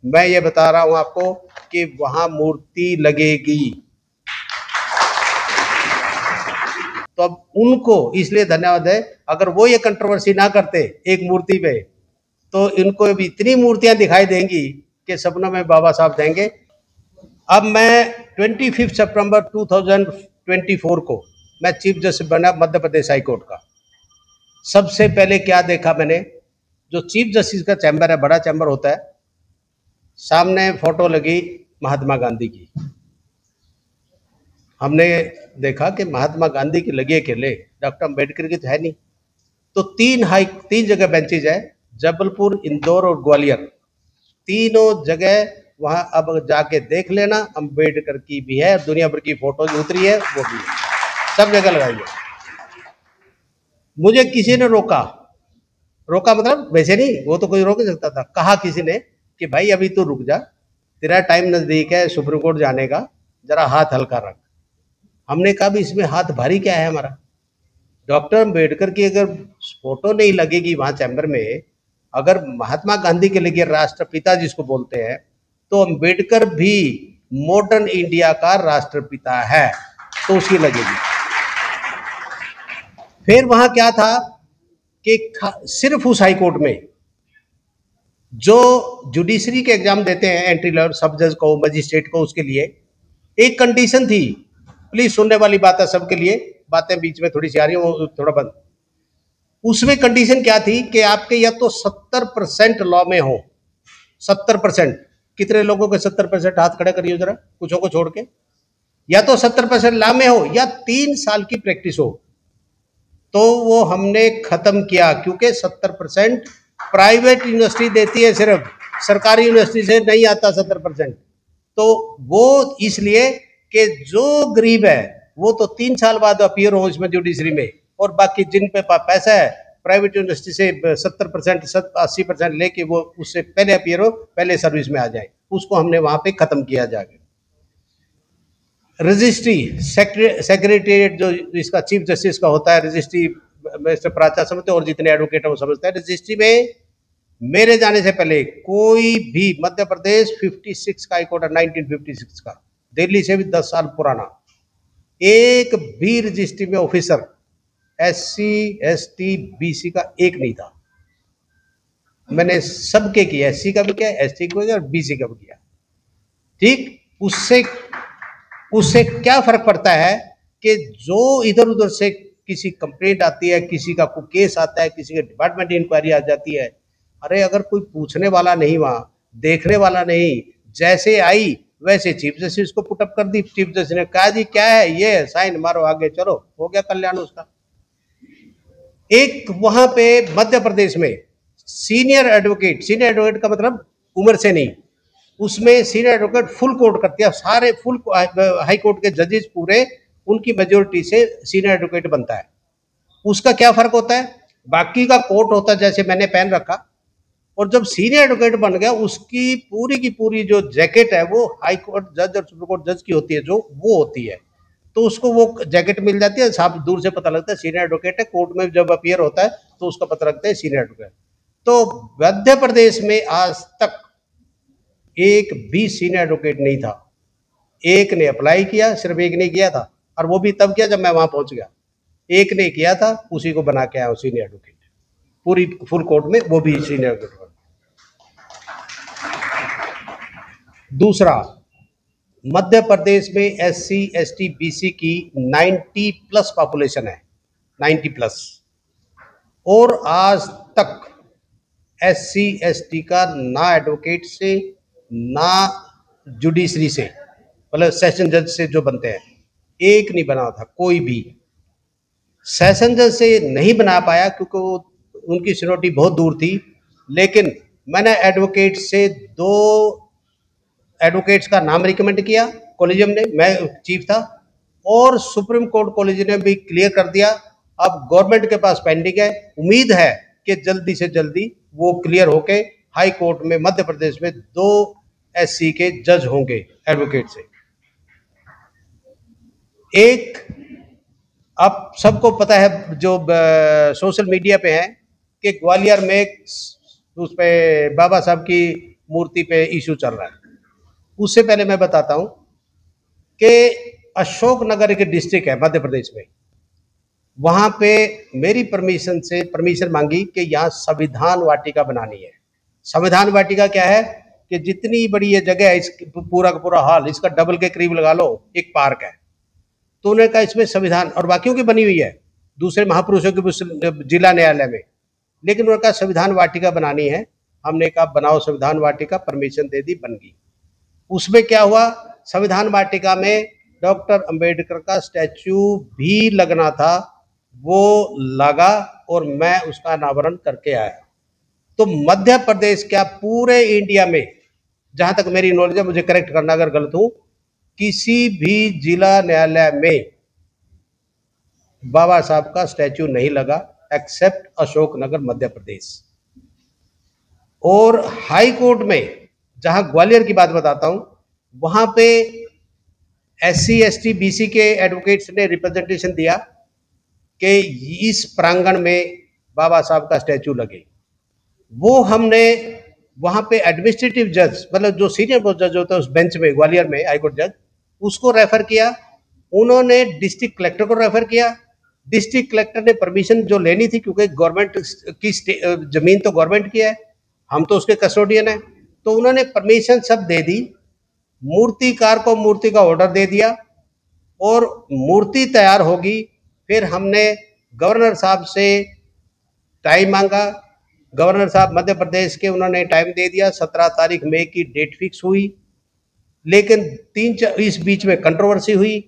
मैं ये बता रहा हूं आपको कि वहां मूर्ति लगेगी। तो अब उनको इसलिए धन्यवाद है, अगर वो ये कंट्रोवर्सी ना करते एक मूर्ति पे, तो इनको भी इतनी मूर्तियां दिखाई देंगी कि सपनों में बाबा साहब देंगे। अब मैं 25 सितंबर 2024 को मैं चीफ जस्टिस बना मध्य प्रदेश हाई कोर्ट का। सबसे पहले क्या देखा मैंने, जो चीफ जस्टिस का चैम्बर है, बड़ा चैम्बर होता है, सामने फोटो लगी महात्मा गांधी की। हमने देखा कि महात्मा गांधी की लगी अकेले, डॉक्टर अम्बेडकर की तो है नहीं। तो तीन जगह बेंचेज है, जबलपुर, इंदौर और ग्वालियर, तीनों जगह वहां अब जाके देख लेना, अम्बेडकर की भी है, दुनिया भर की फोटो जो उतरी है वो भी है, सब जगह लगाई है। मुझे किसी ने रोका मतलब वैसे नहीं, वो तो कोई रोक नहीं सकता था। कहा किसी ने कि भाई अभी तो रुक जा, तेरा टाइम नजदीक है सुप्रीम कोर्ट जाने का, जरा हाथ हल्का रख। हमने कहा भी इसमें हाथ भारी क्या है हमारा, डॉक्टर अम्बेडकर की अगर फोटो नहीं लगेगी वहां चैम्बर में, अगर महात्मा गांधी के लिए राष्ट्रपिता जिसको बोलते हैं, तो अम्बेडकर भी मॉडर्न इंडिया का राष्ट्रपिता है, तो उसकी लगेगी। फिर वहां क्या था कि सिर्फ उस हाई कोर्ट में जो जुडिशरी के एग्जाम देते हैं, एंट्री लेवल सब जज को, मजिस्ट्रेट को, उसके लिए एक कंडीशन थी। प्लीज सुनने वाली बात है सबके लिए, बातें बीच में थोड़ी सी आ रही है, वो थोड़ा बंद। उसमें कंडीशन क्या थी कि आपके या तो 70% लॉ में हो, 70%, कितने लोगों के 70% हाथ खड़े करिए जरा, कुछों को छोड़ के, या तो 70% लॉ में हो या 3 साल की प्रैक्टिस हो। तो वो हमने खत्म किया, क्योंकि 70% प्राइवेट यूनिवर्सिटी देती है, सिर्फ सरकारी यूनिवर्सिटी से नहीं आता 70%। तो वो इसलिए कि जो गरीब है वो तो 3 साल बाद अपीयर हो इसमें जुडिशरी में, और बाकी जिन पे पैसा है प्राइवेट यूनिवर्सिटी से 70% 80% लेके वो उससे पहले अपीयर हो, पहले सर्विस में आ जाए, उसको हमने वहां पे खत्म किया जाके। रजिस्ट्री सेक्रेटेरिएट जो इसका चीफ जस्टिस का होता है, रजिस्ट्री मिस्टर प्राचा समझते और जितने एडवोकेट है वो समझते हैं। रजिस्ट्री में मेरे जाने से पहले कोई भी, मध्य प्रदेश 56 का हाई कोर्ट है, 1956 का, दिल्ली से भी 10 साल पुराना, एक भी रजिस्ट्री में ऑफिसर SC ST BC का एक नहीं था। मैंने सबके किया, SC का भी किया, ST का भी किया और BC का भी किया। ठीक, उससे क्या फर्क पड़ता है कि जो इधर उधर से किसी कंप्लेंट आती है, किसी का कोई केस आता है, किसी के डिपार्टमेंट इंक्वायरी आ जाती है, अरे अगर कोई पूछने वाला नहीं, वहां देखने वाला नहीं, जैसे आई वैसे चीफ जस्टिस को पुटअप कर दी। चीफ जस्टिस ने कहा जी क्या है ये, साइन मारो आगे चलो, हो गया कल्याण उसका। एक वहां पे मध्य प्रदेश में सीनियर एडवोकेट का मतलब उम्र से नहीं, उसमें सीनियर एडवोकेट फुल कोर्ट करते हैं, सारे फुल हाई कोर्ट के जजेस पूरे, उनकी मेजोरिटी से सीनियर एडवोकेट बनता है। उसका क्या फर्क होता है, बाकी का कोर्ट होता है जैसे मैंने पहन रखा, और जब सीनियर एडवोकेट बन गया उसकी पूरी की पूरी जो जैकेट है वो हाई कोर्ट जज और सुप्रीम कोर्ट जज की होती है, जो वो होती है, तो उसको वो जैकेट मिल जाती है, साफ दूर से पता लगता है सीनियर एडवोकेट है। कोर्ट में जब अपीयर होता है तो उसका पता लगता है सीनियर एडवोकेट। तो मध्य प्रदेश में आज तक एक भी सीनियर एडवोकेट नहीं था। एक ने अप्लाई किया, सिर्फ एक ने किया था, और वो भी तब किया जब मैं वहां पहुंच गया। एक ने किया था, उसी को बना के आया सीनियर एडवोकेट पूरी फुल कोर्ट में, वो भी सीनियर एडवोकेट। दूसरा, मध्य प्रदेश में SC ST BC की 90+ पॉपुलेशन है, 90+, और आज तक SC ST का ना एडवोकेट से ना जुडिशरी से, मतलब सेशन जज से जो बनते हैं, एक नहीं बना था कोई भी। सेशन जज से नहीं बना पाया क्योंकि वो उनकी सीनियरिटी बहुत दूर थी, लेकिन मैंने एडवोकेट से 2 एडवोकेट्स का नाम रिकमेंड किया कॉलेजियम ने, मैं चीफ था, और सुप्रीम कोर्ट कॉलेज ने भी क्लियर कर दिया। अब गवर्नमेंट के पास पेंडिंग है, उम्मीद है कि जल्दी से जल्दी वो क्लियर होके हाई कोर्ट में मध्य प्रदेश में 2 SC के जज होंगे एडवोकेट से। एक, अब सबको पता है जो सोशल मीडिया पे है कि ग्वालियर में उस पे बाबा साहब की मूर्ति पे इशू चल रहा है। उससे पहले मैं बताता हूं कि अशोकनगर एक डिस्ट्रिक्ट है मध्य प्रदेश में, वहां पे मेरी परमिशन मांगी कि यहाँ संविधान वाटिका बनानी है। संविधान वाटिका क्या है कि जितनी बड़ी ये जगह है, इस पूरा का पूरा हॉल इसका डबल के करीब लगा लो, एक पार्क है। तो उन्होंने कहा इसमें संविधान, और बाकियों की बनी हुई है दूसरे महापुरुषों की जिला न्यायालय में, लेकिन उन्होंने कहा संविधान वाटिका बनानी है। हमने कहा बनाओ संविधान वाटिका, परमिशन दे दी, बन गई। उसमें क्या हुआ, संविधान वाटिका में डॉक्टर अंबेडकर का स्टैच्यू भी लगना था, वो लगा और मैं उसका अनावरण करके आया। तो मध्य प्रदेश क्या पूरे इंडिया में, जहां तक मेरी नॉलेज है, मुझे करेक्ट करना अगर गलत हूं, किसी भी जिला न्यायालय में बाबा साहब का स्टैच्यू नहीं लगा एक्सेप्ट अशोकनगर मध्य प्रदेश। और हाई कोर्ट में, जहां ग्वालियर की बात बताता हूं, वहां पे SC ST BC के एडवोकेट्स ने रिप्रेजेंटेशन दिया कि इस प्रांगण में बाबा साहब का स्टैच्यू लगे। वो हमने वहां पे एडमिनिस्ट्रेटिव जज, मतलब जो सीनियर मोस्ट जज होता है उस बेंच में, ग्वालियर में हाईकोर्ट जज, उसको रेफर किया। उन्होंने डिस्ट्रिक्ट कलेक्टर को रेफर किया। डिस्ट्रिक्ट कलेक्टर ने परमिशन जो लेनी थी, क्योंकि गवर्नमेंट की जमीन तो गवर्नमेंट की है, हम तो उसके कस्टोडियन है, तो उन्होंने परमिशन सब दे दी। मूर्तिकार को मूर्ति का ऑर्डर दे दिया और मूर्ति तैयार होगी। फिर हमने गवर्नर साहब से टाइम मांगा। गवर्नर साहब मध्य प्रदेश के, उन्होंने टाइम दे दिया। 17 तारीख मई की डेट फिक्स हुई, लेकिन इस बीच में कंट्रोवर्सी हुई।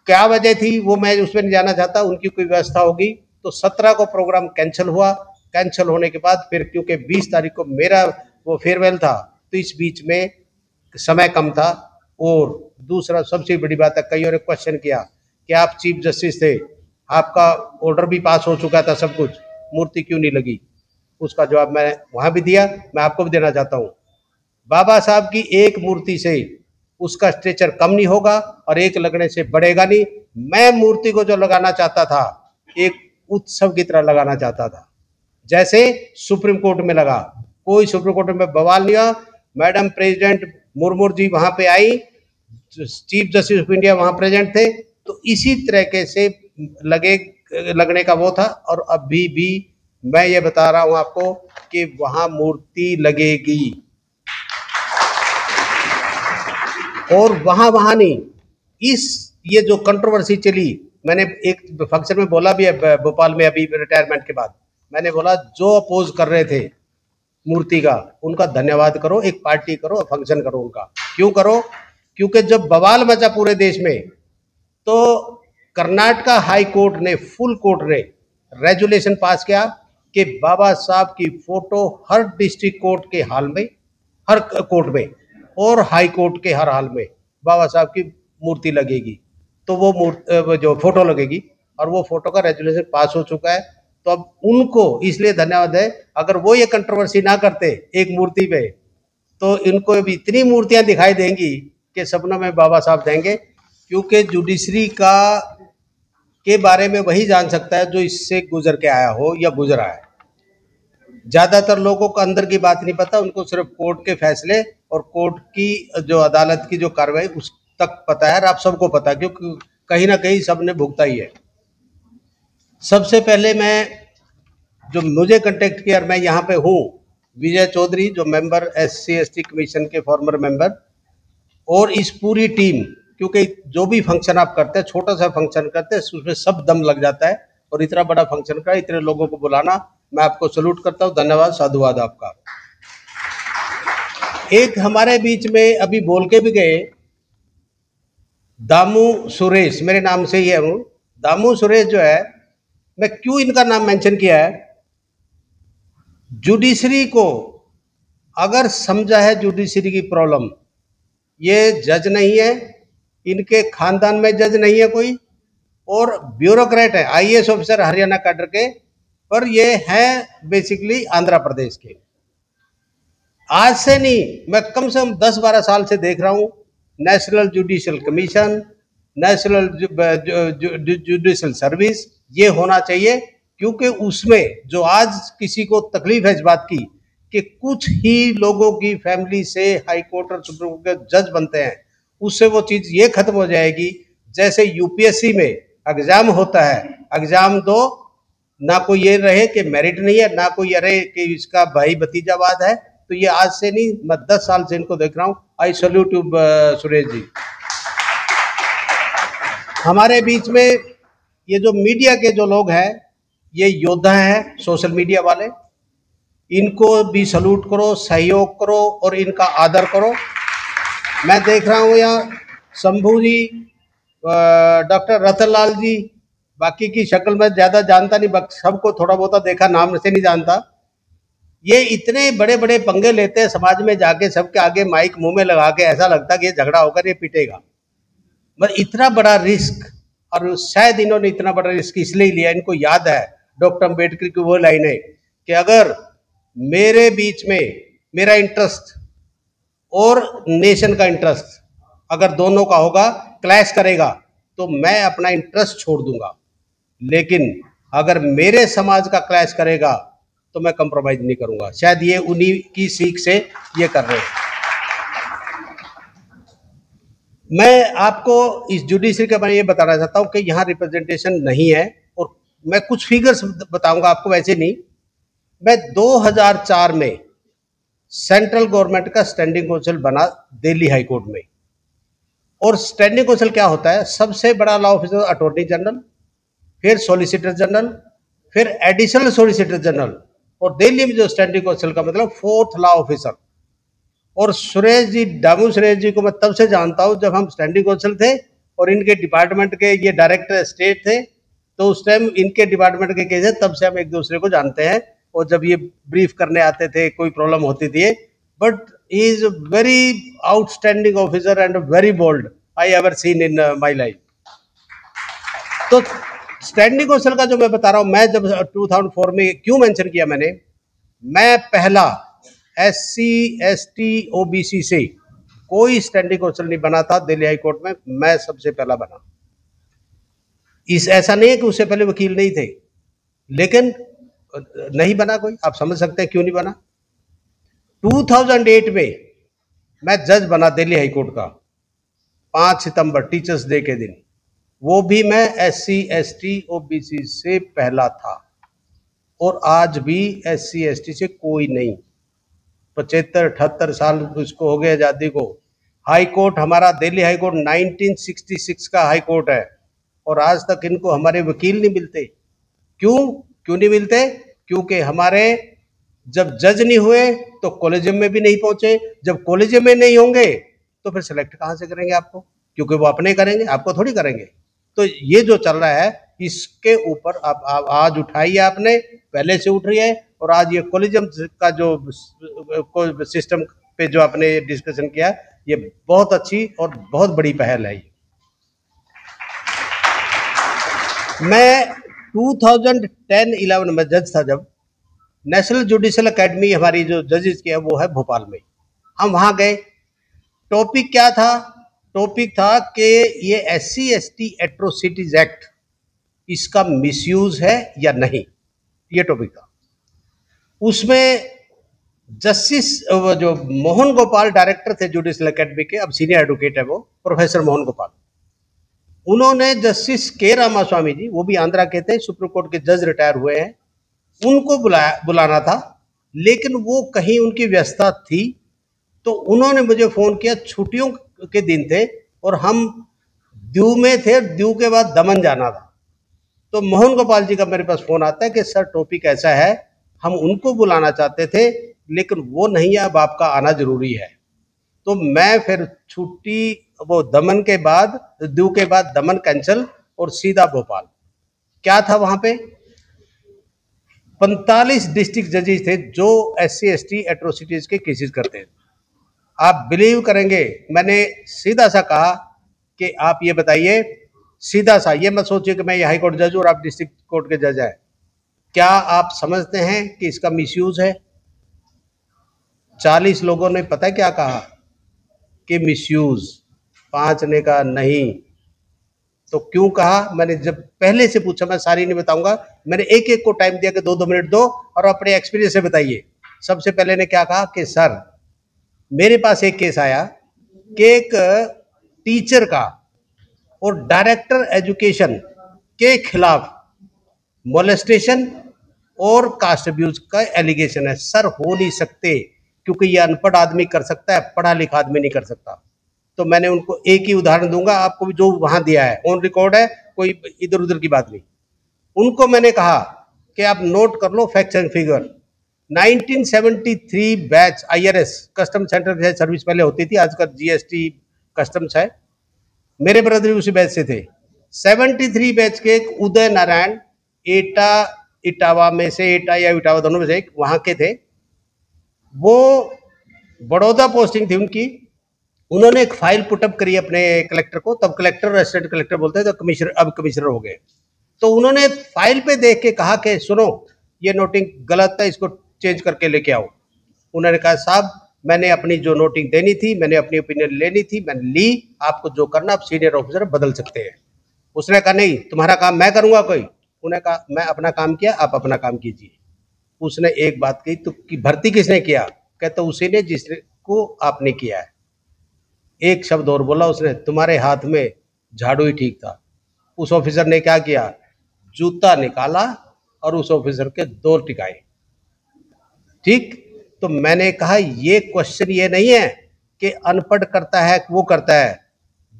क्या वजह थी वो मैं उसमें नहीं जाना चाहता, उनकी कोई व्यवस्था होगी। तो 17 को प्रोग्राम कैंसिल हुआ। कैंसिल होने के बाद फिर क्योंकि 20 तारीख को मेरा वो फेयरवेल था, तो इस बीच में समय कम था। और दूसरा सबसे बड़ी बात है, कईयों ने क्वेश्चन किया कि आप चीफ जस्टिस थे, आपका ऑर्डर भी पास हो चुका था, सब कुछ, मूर्ति क्यों नहीं लगी? उसका जवाब मैं वहां भी दिया, मैं आपको भी देना चाहता हूं। बाबा साहब की एक मूर्ति से उसका स्ट्रेचर कम नहीं होगा और एक लगने से बढ़ेगा नहीं। मैं मूर्ति को जो लगाना चाहता था, एक उत्सव की तरह लगाना चाहता था, जैसे सुप्रीम कोर्ट में लगा। कोई सुप्रीम कोर्ट में बवाल नहीं हुआ। मैडम प्रेसिडेंट मुर्मू जी वहां पे आई, चीफ जस्टिस ऑफ इंडिया वहां प्रेजेंट थे, तो इसी तरीके से लगने का वो था। और अभी भी मैं ये बता रहा हूं आपको कि वहां मूर्ति लगेगी। और वहां नहीं, ये जो कंट्रोवर्सी चली, मैंने एक फंक्शन में बोला भी है भोपाल में अभी रिटायरमेंट के बाद, मैंने बोला जो अपोज कर रहे थे मूर्ति का, उनका धन्यवाद करो, एक पार्टी करो, फंक्शन करो उनका। क्यों करो? क्योंकि जब बवाल मचा पूरे देश में, तो कर्नाटका हाई कोर्ट ने, फुल कोर्ट ने रेजुलेशन पास किया कि बाबा साहब की फोटो हर डिस्ट्रिक्ट कोर्ट के हाल में, हर कोर्ट में और हाई कोर्ट के हर हाल में बाबा साहब की मूर्ति लगेगी। तो वो जो फोटो लगेगी, और वो फोटो का रेजुलेशन पास हो चुका है। तो अब उनको इसलिए धन्यवाद है। अगर वो ये कंट्रोवर्सी ना करते एक मूर्ति पे, तो इनको भी इतनी मूर्तियां दिखाई देंगी कि सपनों में बाबा साहब देंगे। क्योंकि जुडिशरी के बारे में वही जान सकता है जो इससे गुजर के आया हो या गुजरा है। ज्यादातर लोगों को अंदर की बात नहीं पता, उनको सिर्फ कोर्ट के फैसले और कोर्ट की जो अदालत की जो कार्रवाई उस तक पता है। और आप सबको पता है, क्योंकि कहीं ना कहीं सबने भुगता ही है। सबसे पहले जो मुझे कांटेक्ट किया, मैं यहाँ पे हूँ, विजय चौधरी, जो मेंबर SC ST कमीशन के फॉर्मर मेंबर, और इस पूरी टीम, क्योंकि जो भी फंक्शन आप करते हैं, छोटा सा फंक्शन करते हैं, उसमें सब दम लग जाता है। और इतना बड़ा फंक्शन का इतने लोगों को बुलाना, मैं आपको सैल्यूट करता हूँ। धन्यवाद, साधुवाद आपका। एक हमारे बीच में अभी बोल के भी गए, दामू सुरेश, मेरे नाम से ही है वो, दामू सुरेश जो है, मैं क्यों इनका नाम मेंशन किया है? जुडिशरी को अगर समझा है जुडिशरी की प्रॉब्लम, ये जज नहीं है, इनके खानदान में जज नहीं है कोई, और ब्यूरोक्रेट है, IAS ऑफिसर हरियाणा कैडर के, पर ये है बेसिकली आंध्र प्रदेश के। आज से नहीं, मैं कम से कम 10-12 साल से देख रहा हूं, national judicial commission, national judicial service, ये होना चाहिए। क्योंकि उसमें जो आज किसी को तकलीफ है इस बात की कि कुछ ही लोगों की फैमिली से हाई कोर्ट और सुप्रीम कोर्ट के जज बनते हैं, उससे वो चीज ये खत्म हो जाएगी जैसे यूपीएससी में एग्जाम होता है, एग्जाम दो, ना कोई ये रहे कि मेरिट नहीं है, ना कोई ये रहे कि इसका भाई भतीजावाद है। तो ये आज से नहीं, मैं 10 साल से इनको देख रहा हूँ। I salute you Suresh ji. हमारे बीच में ये जो मीडिया के जो लोग हैं, ये योद्धा हैं, सोशल मीडिया वाले, इनको भी सल्यूट करो, सहयोग करो और इनका आदर करो। मैं देख रहा हूँ यहाँ शंभू जी, डॉक्टर रतनलाल जी, बाकी की शक्ल में ज्यादा जानता नहीं, सबको थोड़ा बहुत देखा, नाम से नहीं जानता। ये इतने बड़े बड़े पंगे लेते हैं समाज में जाके, सबके आगे माइक मुंह में लगा के, ऐसा लगता है कि ये झगड़ा होकर ये पिटेगा। मगर इतना बड़ा रिस्क, और शायद इन्होंने इतना बड़ा रिस्क इसलिए लिया, इनको याद है डॉक्टर अम्बेडकर की वो लाइनें कि अगर मेरे बीच में मेरा इंटरेस्ट और नेशन का इंटरेस्ट अगर दोनों का होगा, क्लैश करेगा, तो मैं अपना इंटरेस्ट छोड़ दूंगा, लेकिन अगर मेरे समाज का क्लैश करेगा तो मैं कंप्रोमाइज नहीं करूंगा। शायद ये उन्हीं की सीख से ये कर रहे हैं। मैं आपको इस जुडिशरी के बारे में ये बताना चाहता हूं कि यहाँ रिप्रेजेंटेशन नहीं है, और मैं कुछ फिगर्स बताऊंगा आपको, वैसे नहीं। मैं 2004 में सेंट्रल गवर्नमेंट का स्टैंडिंग काउंसिल बना दिल्ली हाई कोर्ट में। और स्टैंडिंग काउंसिल क्या होता है? सबसे बड़ा लॉ ऑफिसर अटॉर्नी जनरल, फिर सॉलिसिटर जनरल, फिर एडिशनल सॉलिसिटर जनरल, और दिल्ली में जो स्टैंडिंग काउंसिल का मतलब 4th लॉ ऑफिसर। और सुरेश जी, डामू सुरेश जी को मैं तब से जानता हूं जब हम स्टैंडिंग काउंसिल थे और इनके डिपार्टमेंट के ये डायरेक्टर स्टेट थे, तो उस टाइम इनके डिपार्टमेंट के केस है, तब से हम एक दूसरे को जानते हैं। और जब ये ब्रीफ करने आते थे, कोई प्रॉब्लम होती थी, but he is very outstanding officer and very bold I ever seen in my life. तो स्टैंडिंग काउंसिल का जो मैं बता रहा हूं, मैं जब 2004 में क्यों मेंशन किया मैंने, मैं पहला SC ST OBC से कोई स्टैंडिंग काउंसिल नहीं बना था दिल्ली हाई कोर्ट में, मैं सबसे पहला बना। इस ऐसा नहीं है कि उससे पहले वकील नहीं थे, लेकिन नहीं बना कोई, आप समझ सकते हैं क्यों नहीं बना। 2008 में मैं जज बना दिल्ली हाई कोर्ट का, 5 सितंबर टीचर्स डे के दिन, वो भी मैं SC ST OBC से पहला था। और आज भी SC ST से कोई नहीं। 75-78 साल उसको हो गए आजादी को। हाई कोर्ट हमारा दिल्ली हाई कोर्ट 1966 का हाई कोर्ट है, और आज तक इनको हमारे वकील नहीं मिलते। क्यों नहीं मिलते? क्योंकि हमारे जब जज नहीं हुए तो कॉलेजियम में भी नहीं पहुंचे, जब कॉलेजियम में नहीं होंगे तो फिर सिलेक्ट कहां से करेंगे आपको? क्योंकि वो अपने करेंगे, आपको थोड़ी करेंगे। तो ये जो चल रहा है, इसके ऊपर आप आज उठाई है, आपने पहले से उठ रही है, और आज ये कॉलेजियम का जो सिस्टम पे जो आपने डिस्कशन किया, ये बहुत अच्छी और बहुत बड़ी पहल है। मैं 2010-11 में जज था, जब नेशनल जुडिशियल एकेडमी हमारी जो जजेस की है वो है भोपाल में, हम वहां गए। टॉपिक क्या था? टॉपिक था कि ये SC ST एट्रोसिटीज एक्ट, इसका मिसयूज है या नहीं, ये टॉपिक था। उसमें जस्टिस जो मोहन गोपाल डायरेक्टर थे जुडिशियल एकेडमी के, अब सीनियर एडवोकेट है वो, प्रोफेसर मोहन गोपाल, उन्होंने जस्टिस के रामास्वामी जी, वो भी आंध्रा के थे, सुप्रीम कोर्ट के जज रिटायर हुए हैं, उनको बुलाना था, लेकिन वो कहीं उनकी व्यस्तता थी। तो उन्होंने मुझे फोन किया, छुट्टियों के दिन थे और हम दीव में थे, दीव के बाद दमन जाना था। तो मोहन गोपाल जी का मेरे पास फोन आता है कि सर टॉपिक ऐसा है, हम उनको बुलाना चाहते थे लेकिन वो नहीं है, अब आपका आना जरूरी है। तो मैं फिर छुट्टी, वो दमन के बाद, दीव के बाद दमन कैंसिल और सीधा भोपाल। क्या था वहां पे? 45 डिस्ट्रिक्ट जजेस थे जो SC ST एट्रोसिटीज के केसेस करते हैं। आप बिलीव करेंगे, मैंने सीधा सा कहा कि आप ये बताइए, सीधा सा, ये मत सोचिए कि मैं ये हाई कोर्ट जज हूं और आप डिस्ट्रिक्ट कोर्ट के जज हैं, क्या आप समझते हैं कि इसका मिसयूज है? 40 लोगों ने पता है क्या कहा कि मिसयूज, 5 ने कहा नहीं। तो क्यों कहा? मैंने जब पहले से पूछा, मैं सारी नहीं बताऊंगा, मैंने एक एक को टाइम दिया कि 2-2 मिनट दो और अपने एक्सपीरियंस से बताइए। सबसे पहले ने क्या कहा कि सर मेरे पास एक केस आया कि एक टीचर का और डायरेक्टर एजुकेशन के खिलाफ मोलेस्टेशन और कास्ट अब्यूज का एलिगेशन है। सर हो नहीं सकते, क्योंकि ये अनपढ़ आदमी कर सकता है, पढ़ा लिखा आदमी नहीं कर सकता। तो मैंने उनको एक ही उदाहरण दूंगा आपको, जो वहां दिया है ऑन रिकॉर्ड है, कोई इधर उधर की बात नहीं। उनको मैंने कहा कि आप नोट कर लो fact and figure. 1973 batch IRS custom centre से सर्विस पहले होती थी, आजकल GST कस्टम्स है। मेरे ब्रदर उसी बैच से थे। 73 बैच के एक उदय नारायण इटावा में से, एटा या इटावा दोनों में से एक वहां के थे। वो बड़ौदा पोस्टिंग थी उनकी। उन्होंने एक फाइल पुटअप करी अपने कलेक्टर को, तब कलेक्टर असिस्टेंट कलेक्टर बोलते हैं, तो कमिश्नर, अब कमिश्नर हो गए। तो उन्होंने फाइल पे देख के कहा कि सुनो ये नोटिंग गलत है, इसको चेंज करके लेके आओ। उन्होंने कहा साहब मैंने अपनी जो नोटिंग देनी थी, मैंने अपनी ओपिनियन लेनी थी, मैंने ली, आपको जो करना आप सीनियर ऑफिसर बदल सकते हैं। उसने कहा नहीं, तुम्हारा काम मैं करूंगा कोई। उन्होंने कहा मैं अपना काम किया, आप अपना काम कीजिए। उसने एक बात कही, तो कि भर्ती किसने किया? कहता उसी ने जिसको आपने किया है। एक शब्द और बोला उसने, तुम्हारे हाथ में झाड़ू ही ठीक था। उस ऑफिसर ने क्या किया? जूता निकाला और उस ऑफिसर के दो टिकाए। ठीक, तो मैंने कहा ये क्वेश्चन ये नहीं है कि अनपढ़ करता है वो करता है,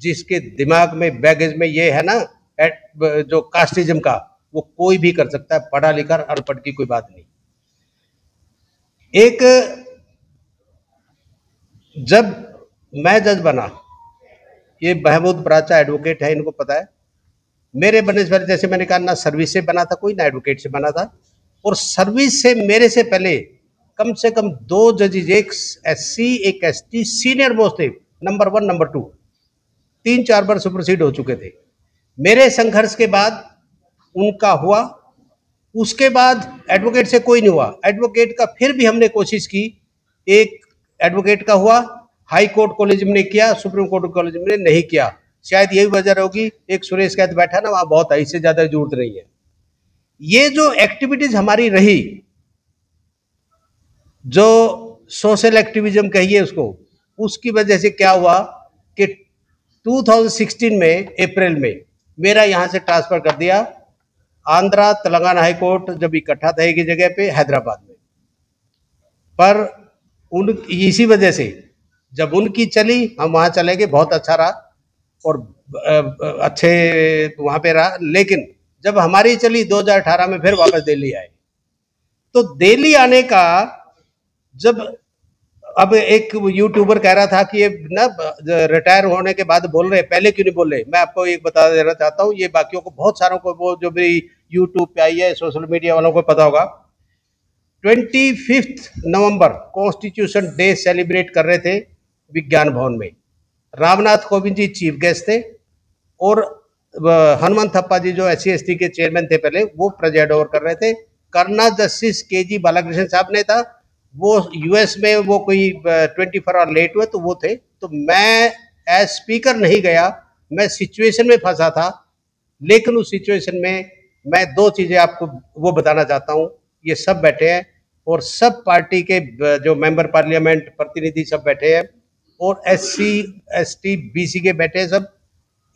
जिसके दिमाग में बैगेज में ये है ना जो कास्टिज्म का, वो कोई भी कर सकता है, पढ़ा लिखा अनपढ़ की कोई बात नहीं। एक जब मैं जज बना, ये महमूद बराचा एडवोकेट है, इनको पता है। मेरे बनने से पहले, जैसे मैंने कहा, ना सर्विस से बना था कोई, ना एडवोकेट से बना था। और सर्विस से मेरे से पहले कम से कम 2 जजेज, एक SC एक ST सीनियर मोस्ट थे, नंबर 1 नंबर 2, 3-4 बार सुपरसीड हो चुके थे। मेरे संघर्ष के बाद उनका हुआ, उसके बाद एडवोकेट से कोई नहीं हुआ। एडवोकेट का फिर भी हमने कोशिश की, एक एडवोकेट का हुआ, हाई कोर्ट कॉलेज में ने किया, सुप्रीम कोर्ट कॉलेज में नहीं किया। शायद यही वजह होगी, एक सुरेश कैद बैठा ना वहां, बहुत है, इससे ज्यादा जरूरत नहीं है। ये जो एक्टिविटीज हमारी रही, जो सोशल एक्टिविज्म कहिए उसको, उसकी वजह से क्या हुआ कि 2016 में अप्रैल में मेरा यहां से ट्रांसफर कर दिया आंध्रा तेलंगाना हाई कोर्ट, जब इकट्ठा था एक ही जगह पे हैदराबाद में। पर उन इसी वजह से जब उनकी चली हम वहां चले गए, बहुत अच्छा रहा और अच्छे वहां पे रहा। लेकिन जब हमारी चली 2018 में फिर वापस दिल्ली आए। तो दिल्ली आने का, जब अब एक यूट्यूबर कह रहा था कि ये ना रिटायर होने के बाद बोल रहे, पहले क्यों नहीं बोल रहे, मैं आपको एक बता देना चाहता हूँ, ये बाकियों को, बहुत सारों को, वो जो भी यूट्यूब पे आई है, सोशल मीडिया वालों को पता होगा। 25 नवंबर कॉन्स्टिट्यूशन डे सेलिब्रेट कर रहे थे विज्ञान भवन में। रामनाथ कोविंद जी चीफ गेस्ट थे और हनुमंत थप्पा जी जो SC/ST के चेयरमैन थे पहले, वो प्रेजाइड ओवर कर रहे थे। करना जस्टिस KG बालाकृष्णन साहब ने था, वो US में वो कोई 24 आवर लेट हुए, तो वो थे। तो मैं एज स्पीकर नहीं गया, मैं सिचुएशन में फंसा था। लेकिन उस सिचुएशन में मैं 2 चीजें आपको वो बताना चाहता हूँ। ये सब बैठे हैं और सब पार्टी के जो मेंबर पार्लियामेंट प्रतिनिधि सब बैठे हैं, और SC/ST BC के बैठे हैं सब।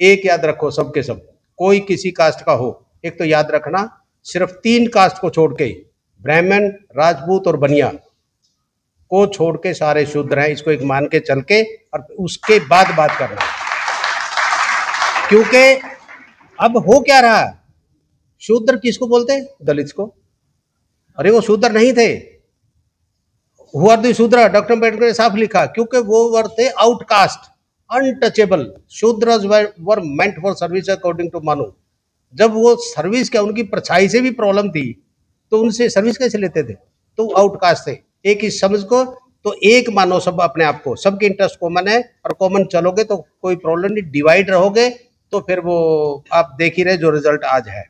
एक याद रखो, सबके सब, कोई किसी कास्ट का हो, एक तो याद रखना, सिर्फ 3 कास्ट को छोड़ के, ब्राह्मण, राजपूत और बनिया को छोड़ के सारे शूद्र हैं। इसको एक मान के चल के और उसके बाद बात करना। क्योंकि अब हो क्या रहा, शूद्र किसको बोलते हैं? दलित को। अरे वो शूद्र नहीं थे, हुआ द शूद्र, डॉक्टर अम्बेडकर ने साफ लिखा, क्योंकि वो वर थे outcast, untouchable. Shudras were meant for service according to Manu. जब वो सर्विस क्या, उनकी परछाई से भी प्रॉब्लम थी, तो उनसे सर्विस कैसे लेते थे? तो आउटकास्ट थे। एक ही समझ को, तो एक मानो सब अपने आप को, सबके इंटरेस्ट कॉमन है, और कॉमन चलोगे तो कोई प्रॉब्लम नहीं। डिवाइड रहोगे तो फिर वो आप देख ही रहे जो रिजल्ट आज है।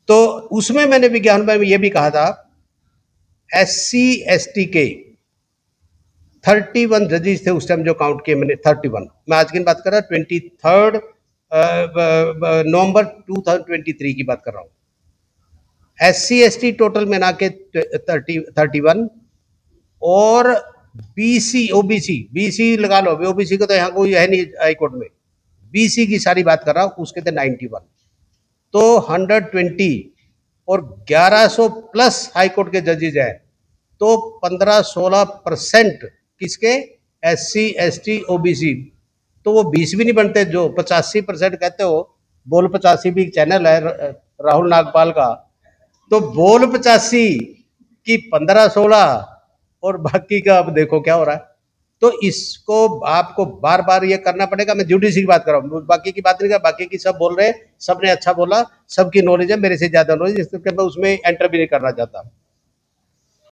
तो उसमें मैंने विज्ञान में ये भी कहा था, SC/ST के 31 जजेस थे उस टाइम जो काउंट किए मैंने, 31। मैं आज की बात कर रहा हूँ, 23 नवंबर 2023 की बात कर रहा हूँ। SC ST टोटल मिला के 31 और BC OBC, BC लगा लो, OBC को तो यहाँ कोई है नहीं हाई कोर्ट में, BC की सारी बात कर रहा हूँ, उसके थे 91, तो 120 और 1100 प्लस हाई कोर्ट के जजेज हैं, तो 15-16% किसके SC ST OBC, तो वो 20 भी नहीं बनते। जो 85% कहते हो, बोल 85 भी चैनल है राहुल नागपाल का, तो बोल 85 की 15-16 और बाकी का अब देखो क्या हो रहा है। तो इसको आपको बार बार ये करना पड़ेगा। मैं जुडिशरी की बात कर रहा हूँ, बाकी की बात नहीं कर, बाकी की सब बोल रहे हैं, सबने अच्छा बोला, सबकी नॉलेज है, मेरे से ज्यादा नॉलेज, इसलिए मैं उसमें एंटर भी नहीं करना चाहता।